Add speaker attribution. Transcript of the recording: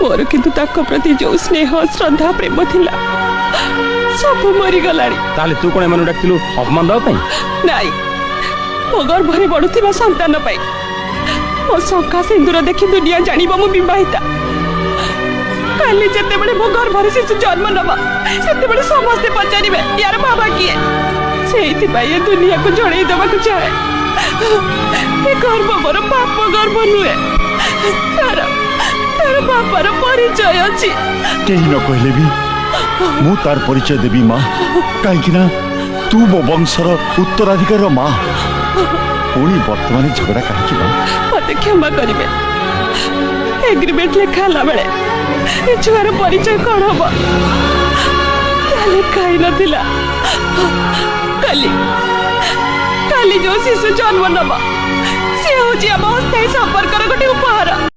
Speaker 1: मोर किंतु ताको प्रति जो स्नेह श्रद्धा प्रेम थिला सब मरी गलानी।
Speaker 2: ताले तू कोन एमनु डाकतिलु अपमान दवा पई?
Speaker 1: नाई मो गर्भरे बढुथिबा संतान पई मो सखा सिंदूर देखि दुनिया जानिबो मो विवाहिता। काली जते बड़े मो गर्भरे शिशु जन्म नबा सेते बड़े समस्त पचारिबे यार बाबा किए सेति पई ए दुनिया को जणै देबा को चाहे। ए गर्भ मोर बाप गर्भ नुए तार तार बापार परिचय अछि।
Speaker 3: केही न कहले भी मु तार परिचय देबी माँ कहीं तू मो वंशर उत्तराधिकार माँ पुणी वर्तमान झगड़ा कहीं
Speaker 1: मत क्षमा करेंगे। एग्रीमेंट लिखाला बेले छुआर परिचय कौन हम कहीं नथिला काली काली जो शिशु जन्म नब सी हूँ आम अस्थायी संपर्क गोटे उपहार।